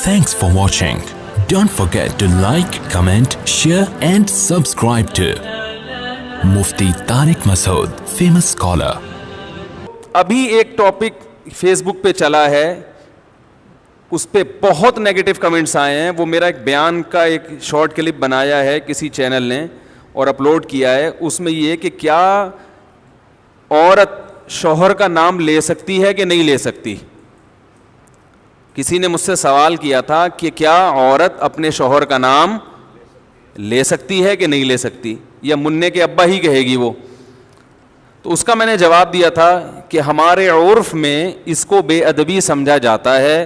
Thanks for watching. Don't forget to like, comment, share and subscribe to Mufti Tariq Masood, famous scholar. ابھی ایک topic face بک پہ چلا ہے, اس پہ بہت نیگیٹو کمنٹس آئے ہیں. وہ میرا ایک بیان کا ایک شارٹ کلپ بنایا ہے کسی چینل نے اور اپلوڈ کیا ہے. اس میں یہ کہ کیا عورت شوہر کا نام لے سکتی ہے کہ نہیں لے سکتی. کسی نے مجھ سے سوال کیا تھا کہ کیا عورت اپنے شوہر کا نام لے سکتی ہے کہ نہیں لے سکتی, یا منع کے ابا ہی کہے گی وہ. تو اس کا میں نے جواب دیا تھا کہ ہمارے عرف میں اس کو بے ادبی سمجھا جاتا ہے.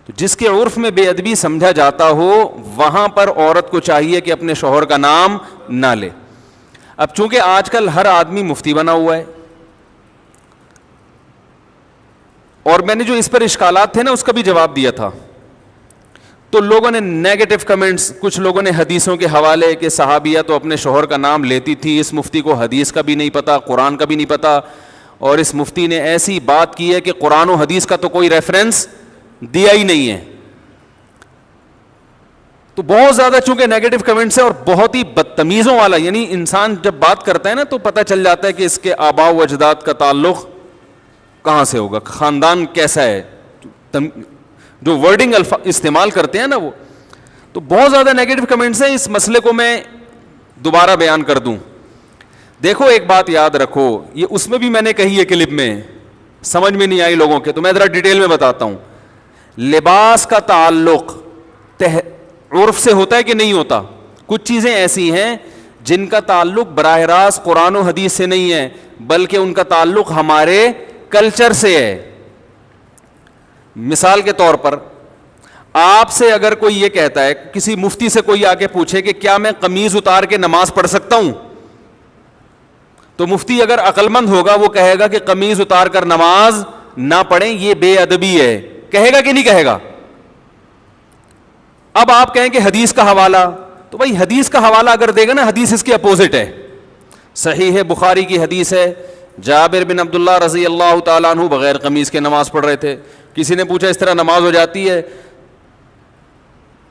تو جس کے عرف میں بے ادبی سمجھا جاتا ہو وہاں پر عورت کو چاہیے کہ اپنے شوہر کا نام نہ لے. اب چونکہ آج کل ہر آدمی مفتی بنا ہوا ہے, اور میں نے جو اس پر اشکالات تھے نا اس کا بھی جواب دیا تھا, تو لوگوں نے نیگیٹو کمنٹس, کچھ لوگوں نے حدیثوں کے حوالے کہ صحابیہ تو اپنے شوہر کا نام لیتی تھی, اس مفتی کو حدیث کا بھی نہیں پتا, قرآن کا بھی نہیں پتا, اور اس مفتی نے ایسی بات کی ہے کہ قرآن و حدیث کا تو کوئی ریفرنس دیا ہی نہیں ہے. تو بہت زیادہ چونکہ نیگیٹو کمنٹس ہے اور بہت ہی بدتمیزوں والا, یعنی انسان جب بات کرتا ہے نا تو پتہ چل جاتا ہے کہ اس کے آباء و اجداد کا تعلق کہاں سے ہوگا, خاندان کیسا ہے, جو ورڈنگ استعمال کرتے ہیں نا وہ. تو بہت زیادہ نیگیٹو کمنٹس ہیں. اس مسئلے کو میں دوبارہ بیان کر دوں. دیکھو ایک بات یاد رکھو, یہ اس میں بھی میں نے کہی ہے کلپ میں, سمجھ میں نہیں آئی لوگوں کے, تو میں ذرا ڈیٹیل میں بتاتا ہوں. لباس کا تعلق عرف سے ہوتا ہے کہ نہیں ہوتا. کچھ چیزیں ایسی ہیں جن کا تعلق براہ راست قرآن و حدیث سے نہیں ہے, بلکہ ان کا تعلق ہمارے کلچر سے ہے. مثال کے طور پر آپ سے اگر کوئی یہ کہتا ہے, کسی مفتی سے کوئی آ کے پوچھے کہ کیا میں قمیض اتار کے نماز پڑھ سکتا ہوں, تو مفتی اگر عقل مند ہوگا وہ کہے گا کہ قمیض اتار کر نماز نہ پڑھیں, یہ بے ادبی ہے. کہے گا کہ نہیں کہے گا؟ اب آپ کہیں کہ حدیث کا حوالہ, تو بھائی حدیث کا حوالہ اگر دے گا نا, حدیث اس کے اپوزٹ ہے. صحیح ہے, بخاری کی حدیث ہے, جابر بن عبداللہ رضی اللہ تعالیٰ عنہ بغیر قمیض کے نماز پڑھ رہے تھے. کسی نے پوچھا اس طرح نماز ہو جاتی ہے,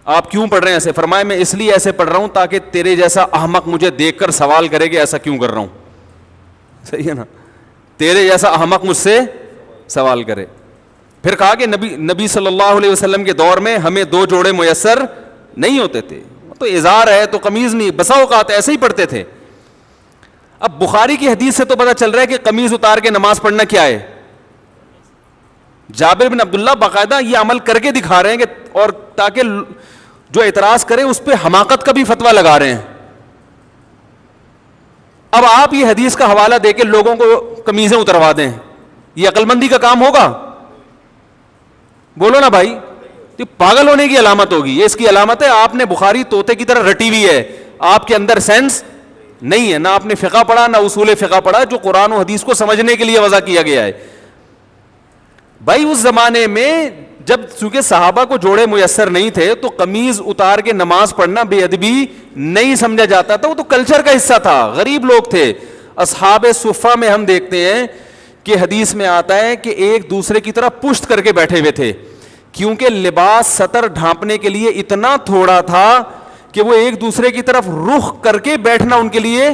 آپ کیوں پڑھ رہے ہیں ایسے؟ فرمایا میں اس لیے ایسے پڑھ رہا ہوں تاکہ تیرے جیسا احمق مجھے دیکھ کر سوال کرے کہ ایسا کیوں کر رہا ہوں. صحیح ہے نا, تیرے جیسا احمق مجھ سے سوال کرے. پھر کہا کہ نبی صلی اللہ علیہ وسلم کے دور میں ہمیں 2 جوڑے میسر نہیں ہوتے تھے, تو ازار ہے تو قمیض نہیں, بسا اوقات ایسے ہی پڑھتے تھے. اب بخاری کی حدیث سے تو پتہ چل رہا ہے کہ قمیض اتار کے نماز پڑھنا کیا ہے. جابر بن عبداللہ باقاعدہ یہ عمل کر کے دکھا رہے ہیں کہ, اور تاکہ جو اعتراض کرے اس پہ حماقت کا بھی فتویٰ لگا رہے ہیں. اب آپ یہ حدیث کا حوالہ دے کے لوگوں کو قمیضیں اتروا دیں, یہ عقل مندی کا کام ہوگا؟ بولو نا بھائی, یہ پاگل ہونے کی علامت ہوگی. یہ اس کی علامت ہے آپ نے بخاری طوطے کی طرح رٹی ہوئی ہے, آپ کے اندر سینس نہیں ہے, نہ آپ نے فقہ پڑھا نہ اصول فقہ پڑھا جو قرآن و حدیث کو سمجھنے کے لیے وضع کیا گیا ہے. بھائی اس زمانے میں جب چونکہ صحابہ کو جوڑے میسر نہیں تھے تو قمیض اتار کے نماز پڑھنا بے ادبی نہیں سمجھا جاتا تھا, وہ تو کلچر کا حصہ تھا. غریب لوگ تھے. اصحاب صفہ میں ہم دیکھتے ہیں کہ حدیث میں آتا ہے کہ ایک دوسرے کی طرح پشت کر کے بیٹھے ہوئے تھے, کیونکہ لباس سطر ڈھانپنے کے لیے اتنا تھوڑا تھا کہ وہ ایک دوسرے کی طرف رخ کر کے بیٹھنا ان کے لیے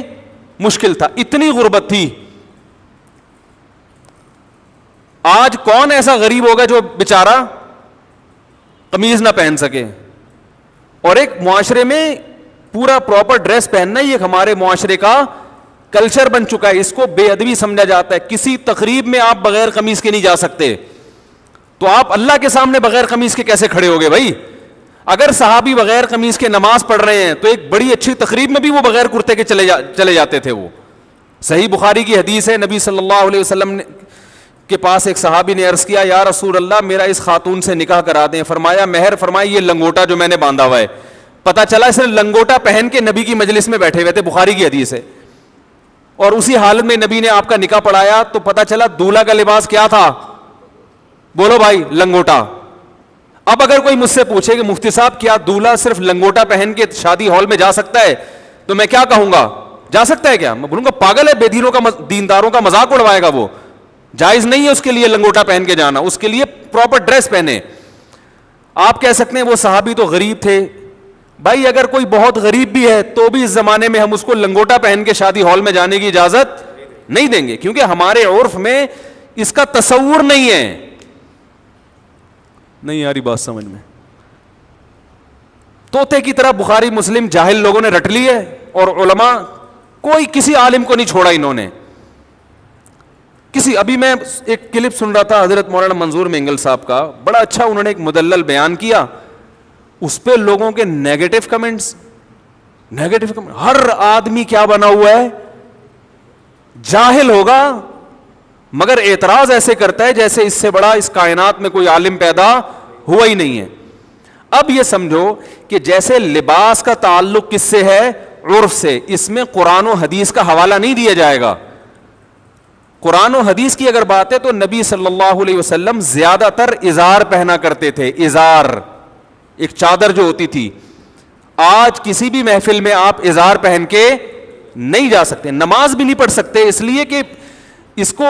مشکل تھا, اتنی غربت تھی. آج کون ایسا غریب ہوگا جو بیچارہ قمیض نہ پہن سکے؟ اور ایک معاشرے میں پورا پراپر ڈریس پہننا یہ ہمارے معاشرے کا کلچر بن چکا ہے, اس کو بے ادبی سمجھا جاتا ہے. کسی تقریب میں آپ بغیر قمیض کے نہیں جا سکتے, تو آپ اللہ کے سامنے بغیر قمیض کے کیسے کھڑے ہوگے بھائی؟ اگر صحابی بغیر قمیض کے نماز پڑھ رہے ہیں تو ایک بڑی اچھی تقریب میں بھی وہ بغیر کرتے کے چلے جاتے تھے. وہ صحیح بخاری کی حدیث ہے, نبی صلی اللہ علیہ وسلم کے پاس ایک صحابی نے عرض کیا, یا رسول اللہ میرا اس خاتون سے نکاح کرا دیں. فرمایا مہر فرمایا یہ لنگوٹا جو میں نے باندھا ہوا ہے. پتہ چلا اس نے لنگوٹا پہن کے نبی کی مجلس میں بیٹھے ہوئے تھے, بخاری کی حدیث ہے, اور اسی حالت میں نبی نے آپ کا نکاح پڑھایا تو پتہ چلا دولہا کا لباس کیا تھا؟ بولو بھائی, لنگوٹا. اب اگر کوئی مجھ سے پوچھے کہ مفتی صاحب کیا دولہا صرف لنگوٹا پہن کے شادی ہال میں جا سکتا ہے, تو میں کیا کہوں گا؟ جا سکتا ہے کیا؟ میں بولوں گا پاگل ہے, بے دینوں کا دینداروں کا مذاق اڑوائے گا. وہ جائز نہیں ہے اس کے لیے لنگوٹا پہن کے جانا, اس کے لیے پراپر ڈریس پہنے. آپ کہہ سکتے ہیں وہ صحابی تو غریب تھے. بھائی اگر کوئی بہت غریب بھی ہے تو بھی اس زمانے میں ہم اس کو لنگوٹا پہن کے شادی ہال میں جانے کی اجازت نہیں دیں گے, کیونکہ ہمارے عرف میں اس کا تصور نہیں ہے. نہیں یاری بات سمجھ میں؟ طوطے کی طرح بخاری مسلم جاہل لوگوں نے رٹ لی ہے, اور علماء کوئی کسی عالم کو نہیں چھوڑا انہوں نے. ابھی میں ایک کلپ سن رہا تھا حضرت مولانا منظور مینگل صاحب کا, بڑا اچھا انہوں نے ایک مدلل بیان کیا. اس پہ لوگوں کے نیگیٹو کمنٹس, ہر آدمی کیا بنا ہوا ہے, جاہل ہوگا مگر اعتراض ایسے کرتا ہے جیسے اس سے بڑا اس کائنات میں کوئی عالم پیدا ہوا ہی نہیں ہے. اب یہ سمجھو کہ جیسے لباس کا تعلق کس سے ہے, عرف سے, اس میں قرآن و حدیث کا حوالہ نہیں دیا جائے گا. قرآن و حدیث کی اگر بات ہے تو نبی صلی اللہ علیہ وسلم زیادہ تر ازار پہنا کرتے تھے, ازار, ایک چادر جو ہوتی تھی. آج کسی بھی محفل میں آپ ازار پہن کے نہیں جا سکتے, نماز بھی نہیں پڑھ سکتے, اس لیے کہ اس کو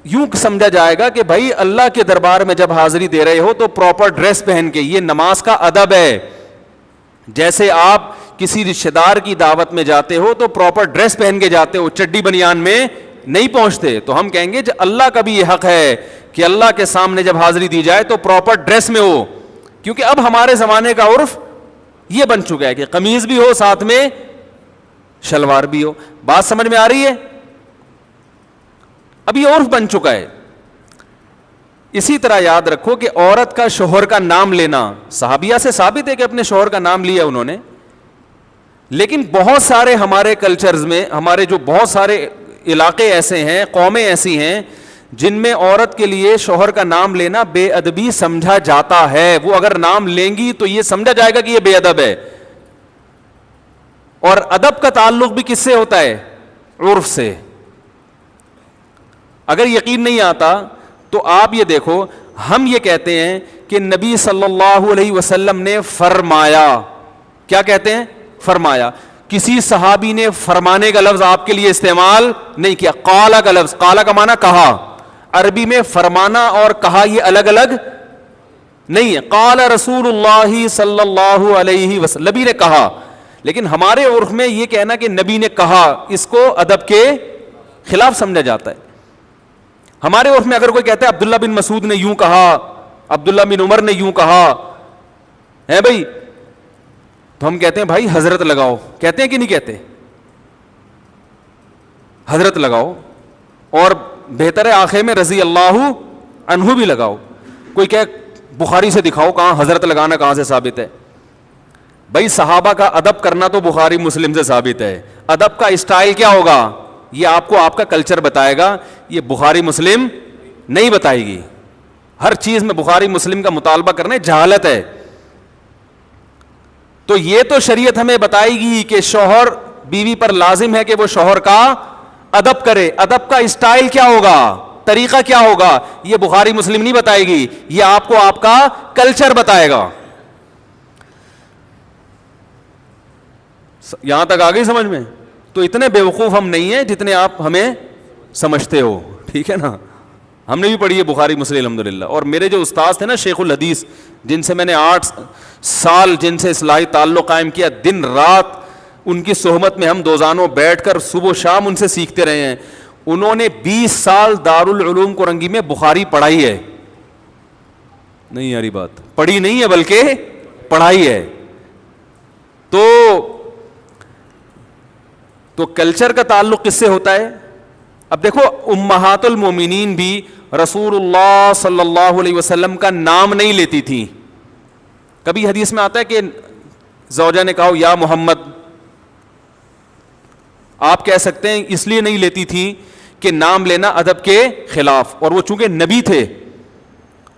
یوں سمجھا جائے گا کہ بھائی اللہ کے دربار میں جب حاضری دے رہے ہو تو پراپر ڈریس پہن کے, یہ نماز کا ادب ہے. جیسے آپ کسی رشتہ دار کی دعوت میں جاتے ہو تو پراپر ڈریس پہن کے جاتے ہو, چڈی بنیان میں نہیں پہنچتے. تو ہم کہیں گے اللہ کا بھی یہ حق ہے کہ اللہ کے سامنے جب حاضری دی جائے تو پراپر ڈریس میں ہو, کیونکہ اب ہمارے زمانے کا عرف یہ بن چکا ہے کہ قمیض بھی ہو ساتھ میں شلوار بھی ہو. بات سمجھ میں آ رہی ہے؟ اب یہ عرف بن چکا ہے. اسی طرح یاد رکھو کہ عورت کا شوہر کا نام لینا صحابیہ سے ثابت ہے کہ اپنے شوہر کا نام لیا انہوں نے, لیکن بہت سارے ہمارے کلچرز میں, ہمارے جو بہت سارے علاقے ایسے ہیں, قومیں ایسی ہیں جن میں عورت کے لیے شوہر کا نام لینا بے ادبی سمجھا جاتا ہے. وہ اگر نام لیں گی تو یہ سمجھا جائے گا کہ یہ بے ادب ہے. اور ادب کا تعلق بھی کس سے ہوتا ہے؟ عرف سے. اگر یقین نہیں آتا تو آپ یہ دیکھو, ہم یہ کہتے ہیں کہ نبی صلی اللہ علیہ وسلم نے فرمایا. کیا کہتے ہیں؟ فرمایا. کسی صحابی نے فرمانے کا لفظ آپ کے لیے استعمال نہیں کیا. قالا کا لفظ, قالا کا معنی کہا, عربی میں فرمانا اور کہا یہ الگ الگ نہیں ہے. قال رسول اللہ صلی اللہ علیہ وسلم, نبی نے کہا. لیکن ہمارے عرف میں یہ کہنا کہ نبی نے کہا, اس کو ادب کے خلاف سمجھا جاتا ہے. ہمارے عرف میں اگر کوئی کہتا ہے عبداللہ بن مسعود نے یوں کہا, عبداللہ بن عمر نے یوں کہا ہے بھائی, تو ہم کہتے ہیں بھائی حضرت لگاؤ. کہتے ہیں کہ نہیں کہتے؟ حضرت لگاؤ, اور بہتر ہے آخر میں رضی اللہ عنہ بھی لگاؤ. کوئی کہ بخاری سے دکھاؤ کہاں حضرت لگانا کہاں سے ثابت ہے. بھائی صحابہ کا ادب کرنا تو بخاری مسلم سے ثابت ہے. ادب کا اسٹائل کیا ہوگا یہ آپ کو آپ کا کلچر بتائے گا, یہ بخاری مسلم نہیں بتائے گی. ہر چیز میں بخاری مسلم کا مطالبہ کرنا جہالت ہے. تو یہ تو شریعت ہمیں بتائے گی کہ شوہر بیوی پر لازم ہے کہ وہ شوہر کا ادب کرے. ادب کا اسٹائل کیا ہوگا, طریقہ کیا ہوگا, یہ بخاری مسلم نہیں بتائے گی, یہ آپ کو آپ کا کلچر بتائے گا. یہاں تک آ گئی سمجھ میں؟ تو اتنے بیوقوف ہم نہیں ہیں جتنے آپ ہمیں سمجھتے ہو, ٹھیک ہے نا. ہم نے بھی پڑھی ہے بخاری مسلم الحمدللہ. اور میرے جو استاد تھے نا شیخ الحدیث, جن سے میں نے 8 سال جن سے اصلاحی تعلق قائم کیا, دن رات ان کی صحبت میں ہم دوزانوں بیٹھ کر صبح و شام ان سے سیکھتے رہے ہیں. انہوں نے 20 سال دارالعلوم کورنگی میں بخاری پڑھائی ہے. نہیں یاری بات, پڑھی نہیں ہے بلکہ پڑھائی ہے. تو کلچر کا تعلق کس سے ہوتا ہے؟ اب دیکھو امہات المومنین بھی رسول اللہ صلی اللہ علیہ وسلم کا نام نہیں لیتی تھی. کبھی حدیث میں آتا ہے کہ زوجہ نے کہا یا محمد, آپ کہہ سکتے ہیں اس لیے نہیں لیتی تھی کہ نام لینا ادب کے خلاف, اور وہ چونکہ نبی تھے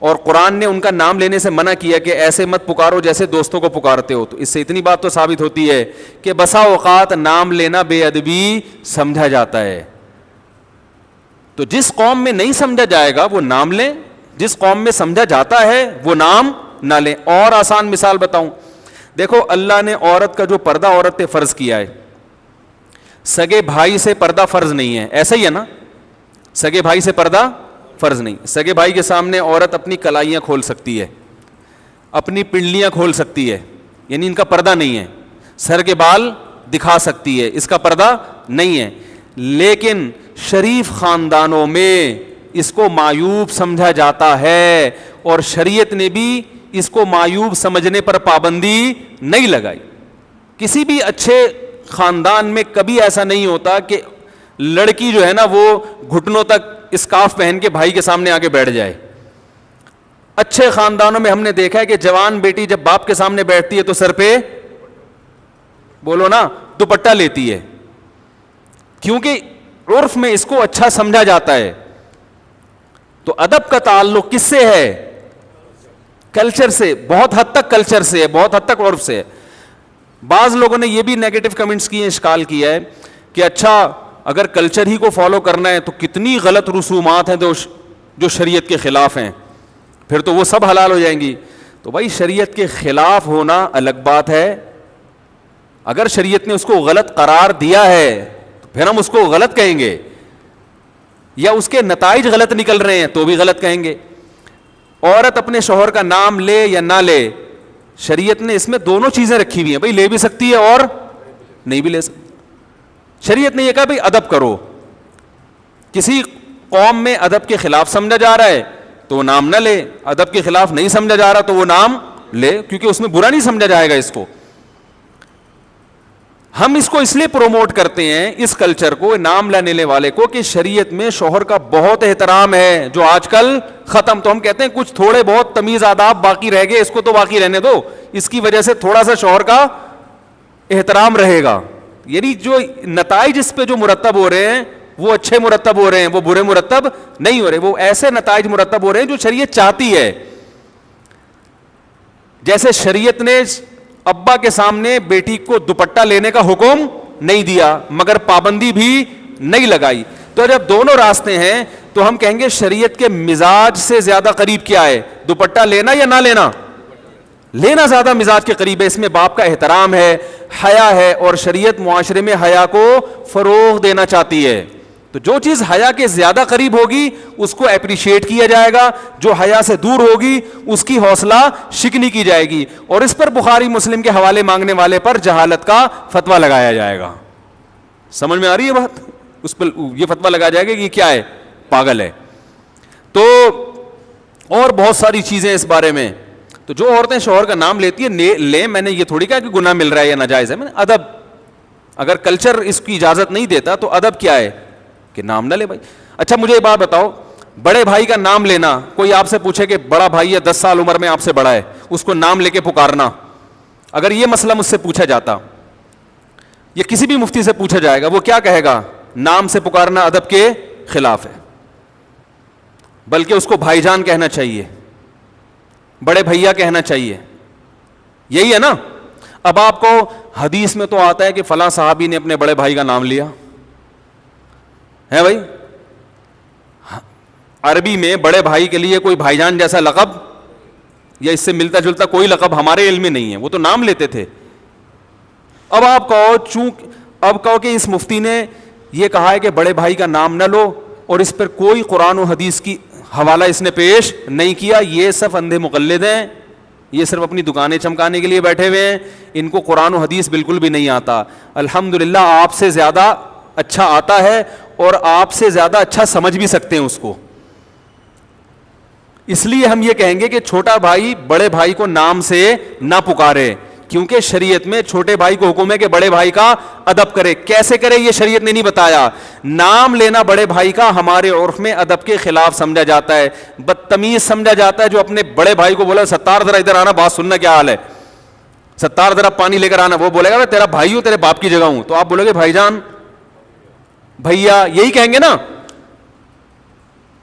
اور قرآن نے ان کا نام لینے سے منع کیا کہ ایسے مت پکارو جیسے دوستوں کو پکارتے ہو. تو اس سے اتنی بات تو ثابت ہوتی ہے کہ بسا اوقات نام لینا بے ادبی سمجھا جاتا ہے. تو جس قوم میں نہیں سمجھا جائے گا وہ نام لیں, جس قوم میں سمجھا جاتا ہے وہ نام نہ لیں. اور آسان مثال بتاؤں, دیکھو اللہ نے عورت کا جو پردہ عورت پہ فرض کیا ہے, سگے بھائی سے پردہ فرض نہیں ہے, ایسا ہی ہے نا. سگے بھائی سے پردہ فرض نہیں. سگے بھائی کے سامنے عورت اپنی کلائیاں کھول سکتی ہے, اپنی پنڈلیاں کھول سکتی ہے, یعنی ان کا پردہ نہیں ہے, سر کے بال دکھا سکتی ہے, اس کا پردہ نہیں ہے. لیکن شریف خاندانوں میں اس کو معیوب سمجھا جاتا ہے, اور شریعت نے بھی اس کو معیوب سمجھنے پر پابندی نہیں لگائی. کسی بھی اچھے خاندان میں کبھی ایسا نہیں ہوتا کہ لڑکی جو ہے نا وہ گھٹنوں تک اسکارف پہن کے بھائی کے سامنے آ کے بیٹھ جائے. اچھے خاندانوں میں ہم نے دیکھا ہے کہ جوان بیٹی جب باپ کے سامنے بیٹھتی ہے تو سر پہ, بولو نا, دوپٹہ لیتی ہے, کیونکہ عرف میں اس کو اچھا سمجھا جاتا ہے. تو ادب کا تعلق کس سے ہے؟ کلچر سے, بہت حد تک کلچر سے ہے, بہت حد تک عرف سے ہے. بعض لوگوں نے یہ بھی نیگیٹو کمنٹس کیے ہیں, اشکال کیا ہے کہ اچھا اگر کلچر ہی کو فالو کرنا ہے تو کتنی غلط رسومات ہیں جو شریعت کے خلاف ہیں, پھر تو وہ سب حلال ہو جائیں گی. تو بھائی شریعت کے خلاف ہونا الگ بات ہے, اگر شریعت نے اس کو غلط قرار دیا ہے تو پھر ہم اس کو غلط کہیں گے, یا اس کے نتائج غلط نکل رہے ہیں تو بھی غلط کہیں گے. عورت اپنے شوہر کا نام لے یا نہ لے, شریعت نے اس میں دونوں چیزیں رکھی ہوئی ہیں, بھائی لے بھی سکتی ہے اور نہیں بھی لے سکتی. شریعت نے یہ کہا بھائی ادب کرو, کسی قوم میں ادب کے خلاف سمجھا جا رہا ہے تو وہ نام نہ لے, ادب کے خلاف نہیں سمجھا جا رہا تو وہ نام لے, کیونکہ اس میں برا نہیں سمجھا جائے گا اس کو. ہم اس کو اس لیے پروموٹ کرتے ہیں اس کلچر کو, نام لینے والے کو, کہ شریعت میں شوہر کا بہت احترام ہے جو آج کل ختم. تو ہم کہتے ہیں کچھ تھوڑے بہت تمیز آداب باقی رہ گئے, اس کو تو باقی رہنے دو, اس کی وجہ سے تھوڑا سا شوہر کا احترام رہے گا. یعنی جو نتائج اس پہ جو مرتب ہو رہے ہیں وہ اچھے مرتب ہو رہے ہیں, وہ برے مرتب نہیں ہو رہے, وہ ایسے نتائج مرتب ہو رہے ہیں جو شریعت چاہتی ہے. جیسے شریعت نے ابا کے سامنے بیٹی کو دوپٹہ لینے کا حکم نہیں دیا مگر پابندی بھی نہیں لگائی. تو جب دونوں راستے ہیں تو ہم کہیں گے شریعت کے مزاج سے زیادہ قریب کیا ہے, دوپٹہ لینا یا نہ لینا؟ لینا زیادہ مزاج کے قریب ہے. اس میں باپ کا احترام ہے, حیا ہے, اور شریعت معاشرے میں حیا کو فروغ دینا چاہتی ہے. تو جو چیز حیا کے زیادہ قریب ہوگی اس کو اپریشیٹ کیا جائے گا, جو حیا سے دور ہوگی اس کی حوصلہ شکنی کی جائے گی, اور اس پر بخاری مسلم کے حوالے مانگنے والے پر جہالت کا فتویٰ لگایا جائے گا. سمجھ میں آ رہی ہے بات؟ اس پر یہ فتویٰ لگایا جائے گا کہ یہ کیا ہے, پاگل ہے. تو اور بہت ساری چیزیں اس بارے میں. تو جو عورتیں شوہر کا نام لیتی ہیں لیں, میں نے یہ تھوڑی کہا کہ گناہ مل رہا ہے یا ناجائز ہے, میں نے ادب, اگر کلچر اس کی اجازت نہیں دیتا تو ادب کیا ہے کہ نام نہ لے بھائی. اچھا مجھے یہ بات بتاؤ, بڑے بھائی کا نام لینا, کوئی آپ سے پوچھے کہ بڑا بھائی ہے 10 سال عمر میں آپ سے بڑا ہے, اس کو نام لے کے پکارنا, اگر یہ مسئلہ مجھ سے پوچھا جاتا یا کسی بھی مفتی سے پوچھا جائے گا, وہ کیا کہے گا؟ نام سے پکارنا ادب کے خلاف ہے, بلکہ اس کو بھائی جان کہنا چاہیے, بڑے بھیا کہنا چاہیے. یہی ہے نا. اب آپ کو حدیث میں تو آتا ہے کہ فلاں صحابی نے اپنے بڑے بھائی کا نام لیا ہے بھائی, عربی میں بڑے بھائی کے لیے کوئی بھائی جان جیسا لقب یا اس سے ملتا جلتا کوئی لقب ہمارے علم میں نہیں ہے, وہ تو نام لیتے تھے. اب آپ کہو کہ اس مفتی نے یہ کہا ہے کہ بڑے بھائی کا نام نہ لو, اور اس پر کوئی قرآن و حدیث کی حوالہ اس نے پیش نہیں کیا. یہ سب اندھے مقلد ہیں, یہ صرف اپنی دکانیں چمکانے کے لیے بیٹھے ہوئے ہیں, ان کو قرآن و حدیث بالکل بھی نہیں آتا. الحمدللہ آپ سے زیادہ اچھا آتا ہے, اور آپ سے زیادہ اچھا سمجھ بھی سکتے ہیں اس کو. اس لیے ہم یہ کہیں گے کہ چھوٹا بھائی بڑے بھائی کو نام سے نہ پکارے, کیونکہ شریعت میں چھوٹے بھائی کو حکم ہے کہ بڑے بھائی کا ادب کرے. کیسے کرے یہ شریعت نے نہیں بتایا. نام لینا بڑے بھائی کا ہمارے عرف میں ادب کے خلاف سمجھا جاتا ہے, بدتمیز سمجھا جاتا ہے. جو اپنے بڑے بھائی کو بولا ستار ذرا ادھر آنا, بات سننا کیا حال ہے, ستار ذرا پانی لے کر آنا, وہ بولے گا میں تیرا بھائی ہوں, تیرے باپ کی جگہ ہوں, تو آپ بولو گے بھائی جان, بھیا, یہی کہیں گے نا.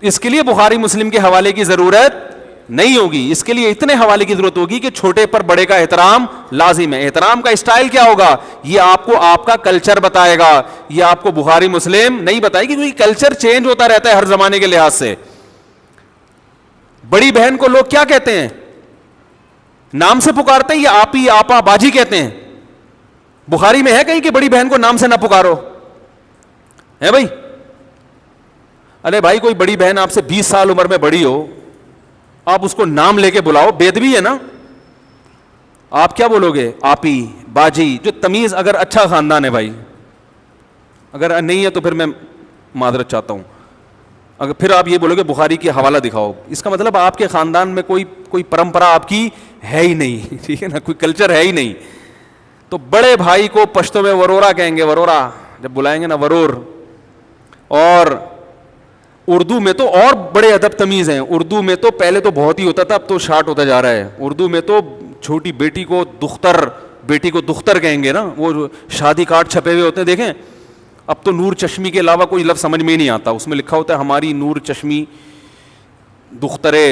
اس کے لیے بخاری مسلم کے حوالے کی ضرورت نہیں ہوگی, اس کے لیے اتنے حوالے کی ضرورت ہوگی کہ چھوٹے پر بڑے کا احترام لازم ہے. احترام کا اسٹائل کیا ہوگا یہ آپ کو آپ کا کلچر بتائے گا, یہ آپ کو بخاری مسلم نہیں بتائے گی, کیونکہ کلچر چینج ہوتا رہتا ہے ہر زمانے کے لحاظ سے. بڑی بہن کو لوگ کیا کہتے ہیں, نام سے پکارتے ہیں یا آپی آپا باجی کہتے ہیں؟ بخاری میں ہے کہیں کہ بڑی بہن کو نام سے نہ پکارو ہے بھائی؟ ارے بھائی کوئی بڑی بہن آپ سے 20 سال عمر میں بڑی ہو, آپ اس کو نام لے کے بلاؤ, بے ادبی ہے نا. آپ کیا بولو گے؟ آپی، باجی، جو تمیز. اگر اچھا خاندان ہے بھائی، اگر نہیں ہے تو پھر میں معذرت چاہتا ہوں. اگر پھر آپ یہ بولو گے بخاری کی حوالہ دکھاؤ، اس کا مطلب آپ کے خاندان میں کوئی پرمپرا آپ کی ہے ہی نہیں. ٹھیک ہے نا، کوئی کلچر ہے ہی نہیں. تو بڑے بھائی کو پشتو میں ورورا کہیں گے، ورورا جب بلائیں گے نا، ورور. اور اردو میں تو اور بڑے ادب تمیز ہیں. اردو میں تو پہلے تو بہت ہی ہوتا تھا، اب تو شارٹ ہوتا جا رہا ہے. اردو میں تو چھوٹی بیٹی کو دختر، بیٹی کو دختر کہیں گے نا. وہ جو شادی کارڈ چھپے ہوئے ہوتے ہیں دیکھیں، اب تو نور چشمی کے علاوہ کوئی لفظ سمجھ میں ہی نہیں آتا. اس میں لکھا ہوتا ہے ہماری نور چشمی دخترے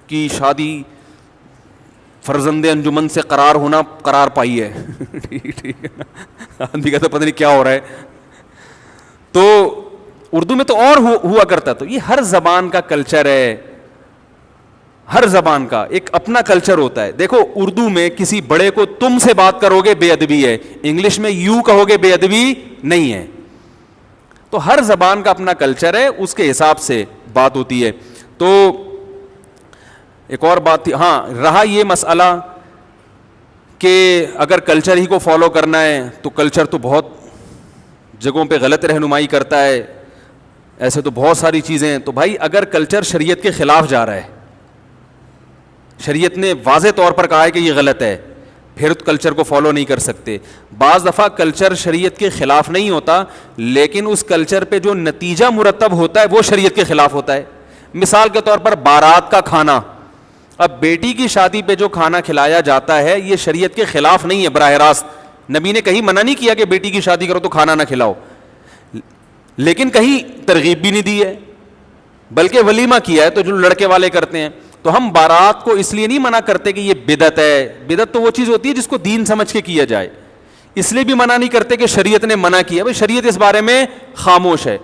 کی شادی فرزند انجمن سے قرار پائی ہے. ٹھیک ہے نا، آدمی کا تو پتہ نہیں کیا ہو رہا ہے. تو اردو میں تو اور ہوا کرتا. تو یہ ہر زبان کا کلچر ہے، ہر زبان کا ایک اپنا کلچر ہوتا ہے. دیکھو اردو میں کسی بڑے کو تم سے بات کرو گے بے ادبی ہے، انگلش میں یو کہو گے بے ادبی نہیں ہے. تو ہر زبان کا اپنا کلچر ہے، اس کے حساب سے بات ہوتی ہے. تو ایک اور بات تھی، ہاں رہا یہ مسئلہ کہ اگر کلچر ہی کو فالو کرنا ہے تو کلچر تو بہت جگہوں پہ غلط رہنمائی کرتا ہے. ایسے تو بہت ساری چیزیں ہیں. تو بھائی اگر کلچر شریعت کے خلاف جا رہا ہے، شریعت نے واضح طور پر کہا ہے کہ یہ غلط ہے، پھر کلچر کو فالو نہیں کر سکتے. بعض دفعہ کلچر شریعت کے خلاف نہیں ہوتا، لیکن اس کلچر پہ جو نتیجہ مرتب ہوتا ہے وہ شریعت کے خلاف ہوتا ہے. مثال کے طور پر بارات کا کھانا، اب بیٹی کی شادی پہ جو کھانا کھلایا جاتا ہے یہ شریعت کے خلاف نہیں ہے براہ راست. نبی نے کہیں منع نہیں کیا کہ بیٹی کی شادی کرو تو کھانا نہ کھلاؤ، لیکن کہیں ترغیب بھی نہیں دی ہے، بلکہ ولیمہ کیا ہے تو جو لڑکے والے کرتے ہیں. تو ہم بارات کو اس لیے نہیں منع کرتے کہ یہ بدعت ہے. بدعت تو وہ چیز ہوتی ہے جس کو دین سمجھ کے کیا جائے. اس لیے بھی منع نہیں کرتے کہ شریعت نے منع کیا. بھائی شریعت اس بارے میں خاموش ہے.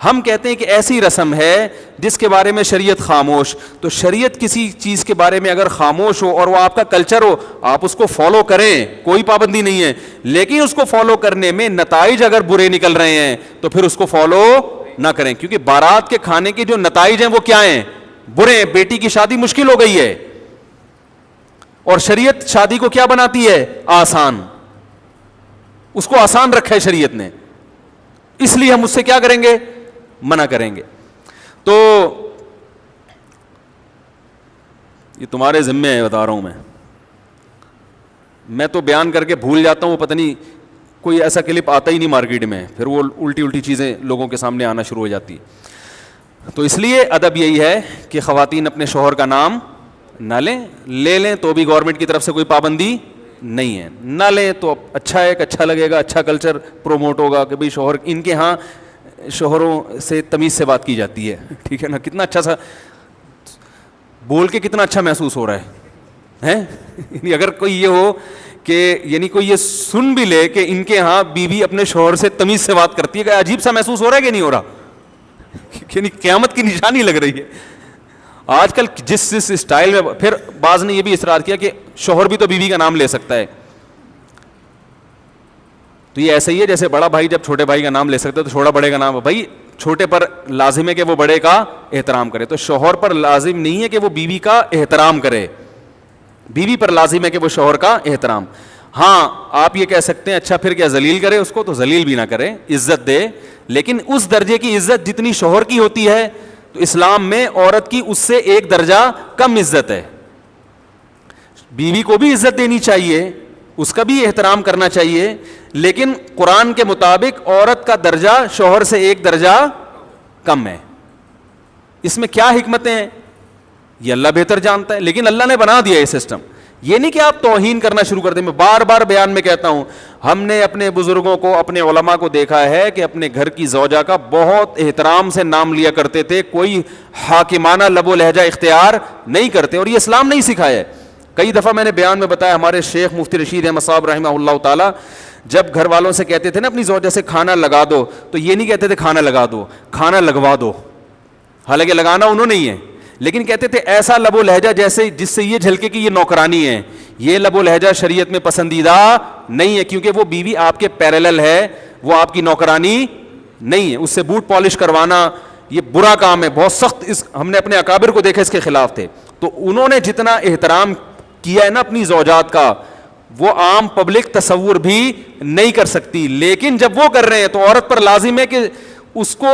ہم کہتے ہیں کہ ایسی رسم ہے جس کے بارے میں شریعت خاموش. تو شریعت کسی چیز کے بارے میں اگر خاموش ہو اور وہ آپ کا کلچر ہو، آپ اس کو فالو کریں، کوئی پابندی نہیں ہے. لیکن اس کو فالو کرنے میں نتائج اگر برے نکل رہے ہیں تو پھر اس کو فالو نہ کریں. کیونکہ بارات کے کھانے کے جو نتائج ہیں وہ کیا ہیں؟ برے ہیں. بیٹی کی شادی مشکل ہو گئی ہے، اور شریعت شادی کو کیا بناتی ہے؟ آسان. اس کو آسان رکھا ہے شریعت نے، اس لیے ہم اس سے کیا کریں گے؟ منع کریں گے. تو یہ تمہارے ذمے ہے، بتا رہا ہوں میں تو بیان کر کے بھول جاتا ہوں، پتہ نہیں کوئی ایسا کلپ آتا ہی نہیں مارکیٹ میں، پھر وہ الٹی چیزیں لوگوں کے سامنے آنا شروع ہو جاتی. تو اس لیے ادب یہی ہے کہ خواتین اپنے شوہر کا نام نہ لے لیں تو بھی گورنمنٹ کی طرف سے کوئی پابندی نہیں ہے. نہ لیں تو اچھا ہے، اچھا لگے گا، اچھا کلچر پروموٹ ہوگا کہ بھئی شوہر، ان کے ہاں شوہروں سے تمیز سے بات کی جاتی ہے. ٹھیک ہے نا، کتنا اچھا سا بول کے کتنا اچھا محسوس ہو رہا ہے. یعنی اگر کوئی یہ ہو کہ یعنی کوئی یہ سن بھی لے کہ ان کے ہاں بیوی اپنے شوہر سے تمیز سے بات کرتی ہے، کہ عجیب سا محسوس ہو رہا ہے کہ نہیں ہو رہا؟ یعنی قیامت کی نشانی لگ رہی ہے آج کل جس اسٹائل میں. پھر بعض نے یہ بھی اصرار کیا کہ شوہر بھی تو بیوی کا نام لے سکتا ہے. تو یہ ایسا ہی ہے جیسے بڑا بھائی جب چھوٹے بھائی کا نام لے سکتا ہے تو چھوٹا بڑے کا نام. بھائی چھوٹے پر لازم ہے کہ وہ بڑے کا احترام کرے، تو شوہر پر لازم نہیں ہے کہ وہ بیوی کا احترام کرے، بیوی پر لازم ہے کہ وہ شوہر کا احترام. ہاں آپ یہ کہہ سکتے ہیں اچھا پھر کیا ذلیل کرے اس کو؟ تو ذلیل بھی نہ کرے، عزت دے، لیکن اس درجے کی عزت جتنی شوہر کی ہوتی ہے. تو اسلام میں عورت کی اس سے ایک درجہ کم عزت ہے. بیوی کو بھی عزت دینی چاہیے، اس کا بھی احترام کرنا چاہیے، لیکن قرآن کے مطابق عورت کا درجہ شوہر سے ایک درجہ کم ہے. اس میں کیا حکمتیں ہیں یہ اللہ بہتر جانتا ہے، لیکن اللہ نے بنا دیا یہ سسٹم. یہ نہیں کہ آپ توہین کرنا شروع کر دیں. میں بار بار بیان میں کہتا ہوں، ہم نے اپنے بزرگوں کو، اپنے علماء کو دیکھا ہے کہ اپنے گھر کی زوجہ کا بہت احترام سے نام لیا کرتے تھے، کوئی حاکمانہ لب و لہجہ اختیار نہیں کرتے، اور یہ اسلام نہیں سکھایا ہے. کئی دفعہ میں نے بیان میں بتایا، ہمارے شیخ مفتی رشید احمد صاحب رحمہ اللہ تعالیٰ جب گھر والوں سے کہتے تھے نا اپنی زوجہ سے کھانا لگا دو، تو یہ نہیں کہتے تھے کھانا لگا دو، کھانا لگوا دو. حالانکہ لگانا انہوں نے ہی ہے، لیکن کہتے تھے ایسا لب و لہجہ جیسے جس سے یہ جھلکے کہ یہ نوکرانی ہے. یہ لب و لہجہ شریعت میں پسندیدہ نہیں ہے، کیونکہ وہ بیوی آپ کے پیرالل ہے، وہ آپ کی نوکرانی نہیں ہے. اس سے بوٹ پالش کروانا یہ برا کام ہے، بہت سخت. ہم نے اپنے اکابر کو دیکھا اس کے خلاف تھے. تو انہوں نے جتنا احترام کیا ہے نا اپنی زوجات کا, وہ عام پبلک تصور بھی نہیں کر سکتی. لیکن جب وہ کر رہے ہیں تو عورت پر لازم ہے کہ اس کو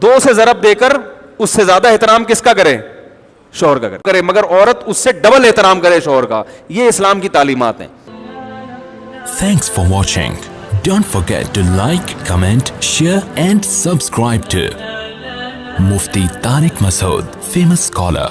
2 سے ضرب دے کر اس سے زیادہ احترام کس کا کرے؟ شوہر کا کرے, مگر عورت اس سے ڈبل احترام کرے شوہر کا. یہ اسلام کی تعلیمات ہیں. Thanks for watching. Don't forget to like, comment, share and subscribe to Mufti Tariq Masood, famous scholar.